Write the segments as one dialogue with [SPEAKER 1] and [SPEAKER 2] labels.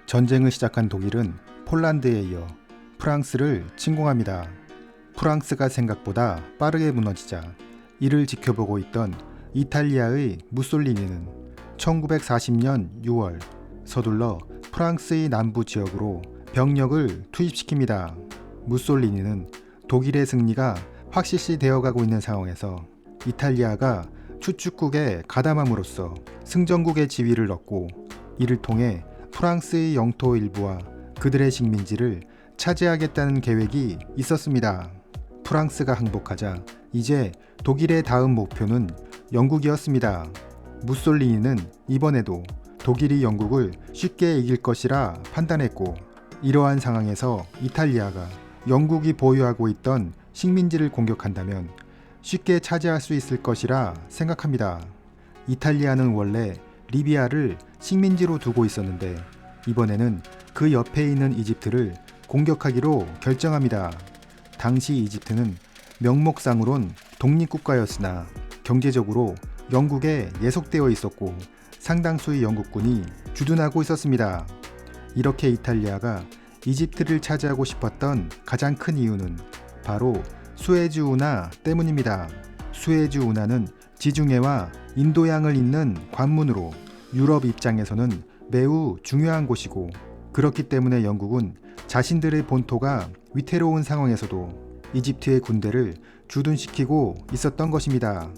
[SPEAKER 1] 전쟁을 시작한 독일은 폴란드에 이어 프랑스를 침공합니다. 프랑스가 생각보다 빠르게 무너지자 이를 지켜보고 있던 이탈리아의 무솔리니는 1940년 6월 서둘러 프랑스의 남부 지역으로 병력을 투입시킵니다. 무솔리니는 독일의 승리가 확실시 되어가고 있는 상황에서 이탈리아가 추축국에 가담함으로써 승전국의 지위를 얻고 이를 통해 프랑스의 영토 일부와 그들의 식민지를 차지하겠다는 계획이 있었습니다. 프랑스가 항복하자 이제 독일의 다음 목표는 영국이었습니다. 무솔리니는 이번에도 독일이 영국을 쉽게 이길 것이라 판단했고, 이러한 상황에서 이탈리아가 영국이 보유하고 있던 식민지를 공격한다면 쉽게 차지할 수 있을 것이라 생각합니다. 이탈리아는 원래 리비아를 식민지로 두고 있었는데 이번에는 그 옆에 있는 이집트를 공격하기로 결정합니다. 당시 이집트는 명목상으론 독립국가였으나 경제적으로 영국에 예속되어 있었고 상당수의 영국군이 주둔하고 있었습니다. 이렇게 이탈리아가 이집트를 차지하고 싶었던 가장 큰 이유는 바로 수에즈 운하 때문입니다. 수에즈 운하는 지중해와 인도양을 잇는 관문으로 유럽 입장에서는 매우 중요한 곳이고, 그렇기 때문에 영국은 자신들의 본토가 위태로운 상황에서도 이집트의 군대를 주둔시키고 있었던 것입니다.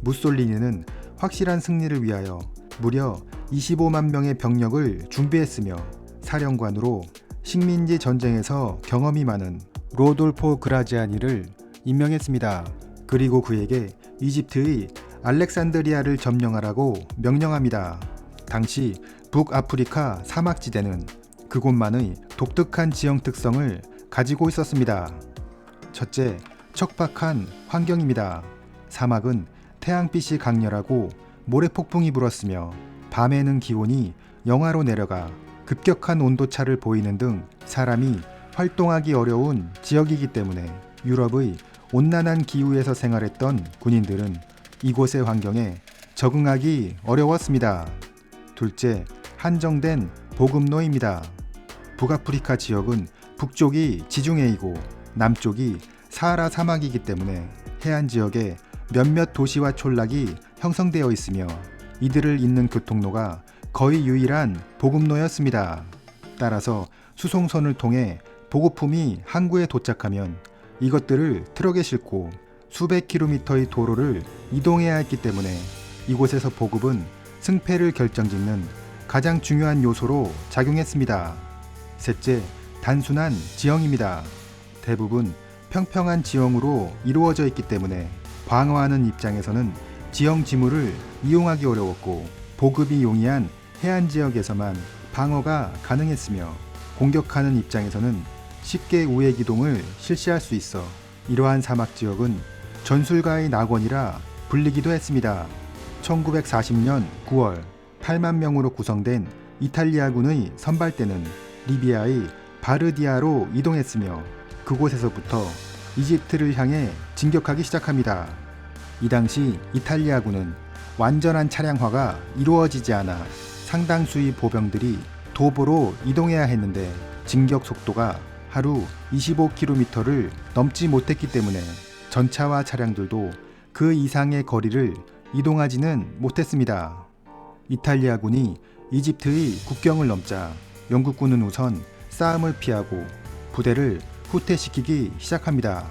[SPEAKER 1] 무솔리니는 확실한 승리를 위하여 무려 25만 명의 병력을 준비했으며 사령관으로 식민지 전쟁에서 경험이 많은 로돌포 그라지아니를 임명했습니다. 그리고 그에게 이집트의 알렉산드리아를 점령하라고 명령합니다. 당시 북아프리카 사막지대는 그곳만의 독특한 지형 특성을 가지고 있었습니다. 첫째, 척박한 환경입니다. 사막은 태양빛이 강렬하고 모래폭풍이 불었으며 밤에는 기온이 영하로 내려가 급격한 온도차를 보이는 등 사람이 활동하기 어려운 지역이기 때문에 유럽의 온난한 기후에서 생활했던 군인들은 이곳의 환경에 적응하기 어려웠습니다. 둘째, 한정된 보급로입니다. 북아프리카 지역은 북쪽이 지중해이고 남쪽이 사하라 사막이기 때문에 해안 지역에 몇몇 도시와 촌락이 형성되어 있으며 이들을 잇는 교통로가 거의 유일한 보급로였습니다. 따라서 수송선을 통해 보급품이 항구에 도착하면 이것들을 트럭에 싣고 수백 킬로미터의 도로를 이동해야 했기 때문에 이곳에서 보급은 승패를 결정짓는 가장 중요한 요소로 작용했습니다. 셋째, 단순한 지형입니다. 대부분 평평한 지형으로 이루어져 있기 때문에 방어하는 입장에서는 지형 지물을 이용하기 어려웠고 보급이 용이한 해안 지역에서만 방어가 가능했으며 공격하는 입장에서는 쉽게 우회 기동을 실시할 수 있어 이러한 사막 지역은 전술가의 낙원이라 불리기도 했습니다. 1940년 9월 8만 명으로 구성된 이탈리아군의 선발대는 리비아의 바르디아로 이동했으며 그곳에서부터 이집트를 향해 진격하기 시작합니다. 이 당시 이탈리아군은 완전한 차량화가 이루어지지 않아 상당수의 보병들이 도보로 이동해야 했는데 진격 속도가 하루 25km를 넘지 못했기 때문에 전차와 차량들도 그 이상의 거리를 이동하지는 못했습니다. 이탈리아군이 이집트의 국경을 넘자 영국군은 우선 싸움을 피하고 부대를 후퇴시키기 시작합니다.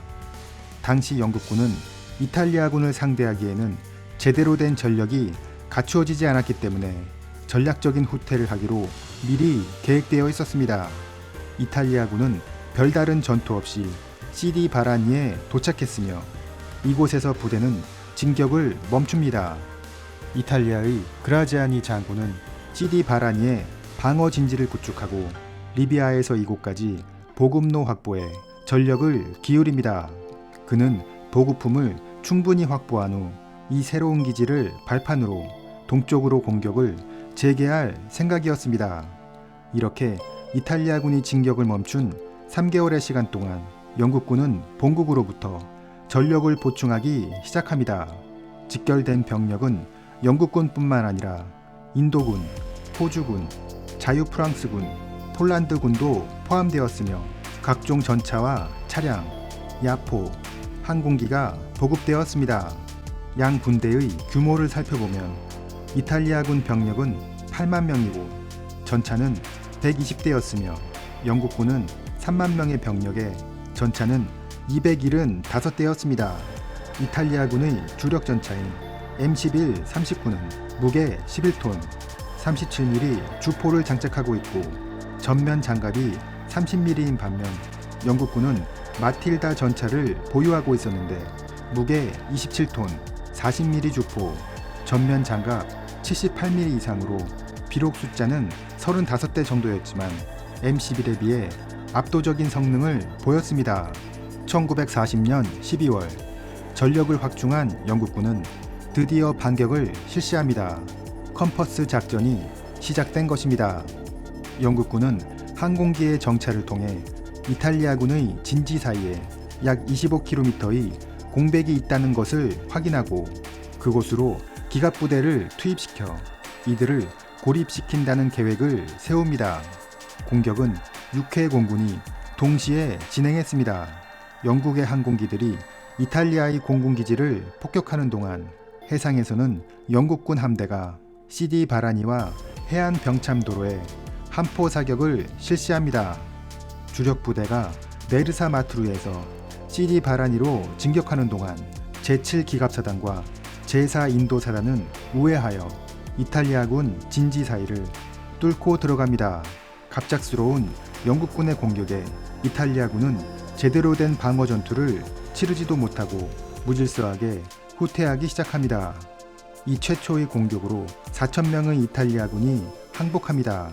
[SPEAKER 1] 당시 영국군은 이탈리아군을 상대하기에는 제대로 된 전력이 갖추어지지 않았기 때문에 전략적인 후퇴를 하기로 미리 계획되어 있었습니다. 이탈리아군은 별다른 전투 없이 시디 바라니에 도착했으며 이곳에서 부대는 진격을 멈춥니다. 이탈리아의 그라지아니 장군은 시디 바라니에 방어 진지를 구축하고 리비아에서 이곳까지 보급로 확보에 전력을 기울입니다. 그는 보급품을 충분히 확보한 후 이 새로운 기지를 발판으로 동쪽으로 공격을 재개할 생각이었습니다. 이렇게 이탈리아군이 진격을 멈춘 3개월의 시간 동안 영국군은 본국으로부터 전력을 보충하기 시작합니다. 직결된 병력은 영국군뿐만 아니라 인도군, 호주군, 자유프랑스군, 폴란드군도 포함되었으며 각종 전차와 차량, 야포, 항공기가 보급되었습니다. 양 군대의 규모를 살펴보면 이탈리아군 병력은 8만 명이고 전차는 120대였으며 영국군은 3만 명의 병력에 전차는 275대였습니다. 이탈리아군의 주력 전차인 M11 39는 무게 11톤, 37mm 주포를 장착하고 있고 전면 장갑이 30mm인 반면 영국군은 마틸다 전차를 보유하고 있었는데 무게 27톤, 40mm 주포, 전면 장갑 78mm 이상으로 비록 숫자는 35대 정도였지만 M11에 비해 압도적인 성능을 보였습니다. 1940년 12월 전력을 확충한 영국군은 드디어 반격을 실시합니다. 컴퍼스 작전이 시작된 것입니다. 영국군은 항공기의 정찰을 통해 이탈리아군의 진지 사이에 약 25km의 공백이 있다는 것을 확인하고 그곳으로 기갑부대를 투입시켜 이들을 고립시킨다는 계획을 세웁니다. 공격은 6회 공군이 동시에 진행했습니다. 영국의 항공기들이 이탈리아의 공군기지를 폭격하는 동안 해상에서는 영국군 함대가 시디 바라니와 해안 병참도로에 함포 사격을 실시합니다. 주력 부대가 메르사 마트루에서 시디 바라니로 진격하는 동안 제7기갑사단과 제4인도사단은 우회하여 이탈리아군 진지 사이를 뚫고 들어갑니다. 갑작스러운 영국군의 공격에 이탈리아군은 제대로 된 방어 전투를 치르지도 못하고 무질서하게 후퇴하기 시작합니다. 이 최초의 공격으로 4,000명의 이탈리아군이 항복합니다.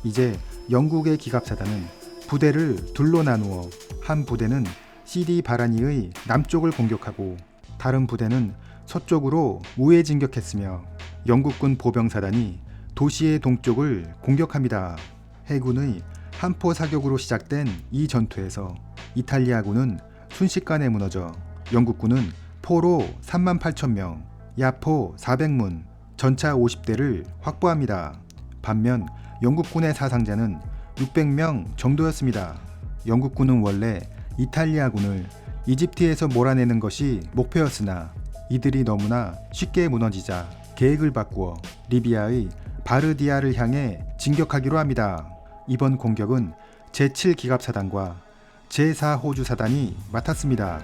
[SPEAKER 1] 이제 영국의 기갑사단은 부대를 둘로 나누어 한 부대는 시디 바라니의 남쪽을 공격하고 다른 부대는 서쪽으로 우회 진격했으며 영국군 보병사단이 도시의 동쪽을 공격합니다. 해군의 함포 사격으로 시작된 이 전투에서 이탈리아군은 순식간에 무너져 영국군은 포로 38,000명, 야포 400문, 전차 50대를 확보합니다. 반면 영국군의 사상자는 600명 정도였습니다. 영국군은 원래 이탈리아군을 이집트에서 몰아내는 것이 목표였으나 이들이 너무나 쉽게 무너지자 계획을 바꾸어 리비아의 바르디아를 향해 진격하기로 합니다. 이번 공격은 제7기갑사단과 제4호주사단이 맡았습니다.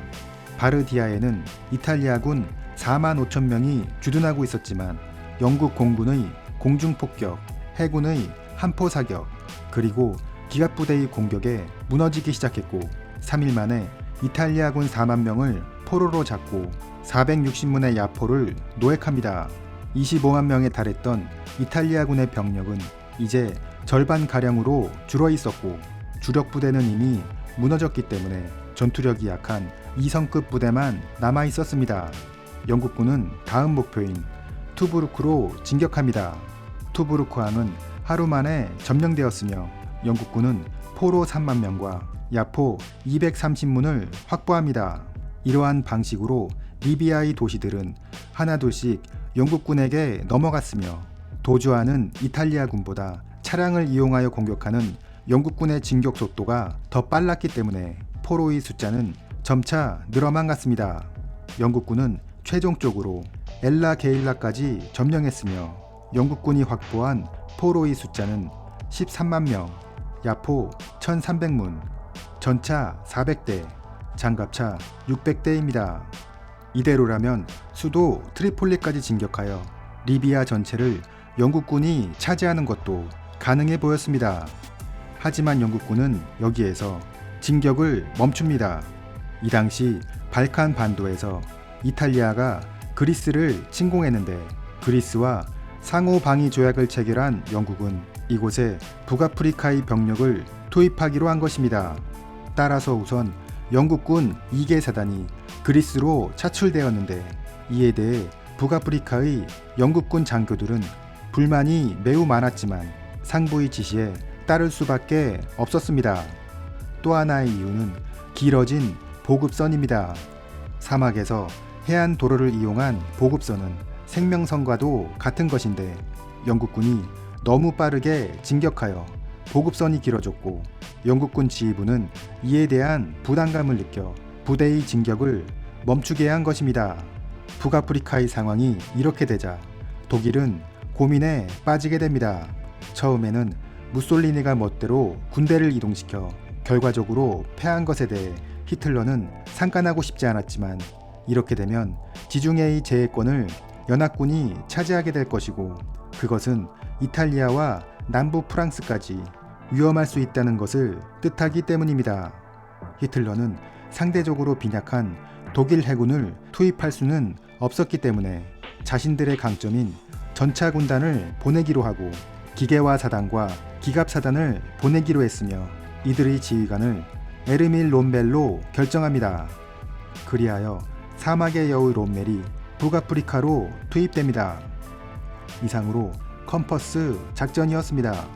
[SPEAKER 1] 바르디아에는 이탈리아군 45,000명이 주둔하고 있었지만 영국 공군의 공중폭격, 해군의 함포 사격, 그리고 기갑부대의 공격에 무너지기 시작했고 3일 만에 이탈리아군 4만 명을 포로로 잡고 460문의 야포를 노획합니다. 25만 명에 달했던 이탈리아군의 병력은 이제 절반가량으로 줄어 있었고 주력 부대는 이미 무너졌기 때문에 전투력이 약한 2성급 부대만 남아 있었습니다. 영국군은 다음 목표인 투브루크로 진격합니다. 투브루크항은 하루 만에 점령되었으며 영국군은 포로 3만 명과 야포 230문을 확보합니다. 이러한 방식으로 리비아의 도시들은 하나둘씩 영국군에게 넘어갔으며 도주하는 이탈리아군보다 차량을 이용하여 공격하는 영국군의 진격 속도가 더 빨랐기 때문에 포로의 숫자는 점차 늘어만 갔습니다. 영국군은 최종적으로 엘라 게일라까지 점령했으며 영국군이 확보한 포로의 숫자는 13만 명, 야포 1300문, 전차 400대, 장갑차 600대입니다. 이대로라면 수도 트리폴리까지 진격하여 리비아 전체를 영국군이 차지하는 것도 가능해 보였습니다. 하지만 영국군은 여기에서 진격을 멈춥니다. 이 당시 발칸 반도에서 이탈리아가 그리스를 침공했는데 그리스와 상호 방위 조약을 체결한 영국은 이곳에 북아프리카의 병력을 투입하기로 한 것입니다. 따라서 우선 영국군 2개 사단이 그리스로 차출되었는데 이에 대해 북아프리카의 영국군 장교들은 불만이 매우 많았지만 상부의 지시에 따를 수밖에 없었습니다. 또 하나의 이유는 길어진 보급선입니다. 사막에서 해안 도로를 이용한 보급선은 생명선과도 같은 것인데 영국군이 너무 빠르게 진격하여 보급선이 길어졌고 영국군 지휘부는 이에 대한 부담감을 느껴 부대의 진격을 멈추게 한 것입니다. 북아프리카의 상황이 이렇게 되자 독일은 고민에 빠지게 됩니다. 처음에는 무솔리니가 멋대로 군대를 이동시켜 결과적으로 패한 것에 대해 히틀러는 상관하고 싶지 않았지만 이렇게 되면 지중해의 제해권을 연합군이 차지하게 될 것이고 그것은 이탈리아와 남부 프랑스까지 위험할 수 있다는 것을 뜻하기 때문입니다. 히틀러는 상대적으로 빈약한 독일 해군을 투입할 수는 없었기 때문에 자신들의 강점인 전차 군단을 보내기로 하고 기계화 사단과 기갑 사단을 보내기로 했으며 이들의 지휘관을 에르밀 롬멜로 결정합니다. 그리하여 사막의 여우 롬멜이 북아프리카로 투입됩니다. 이상으로 컴퍼스 작전이었습니다.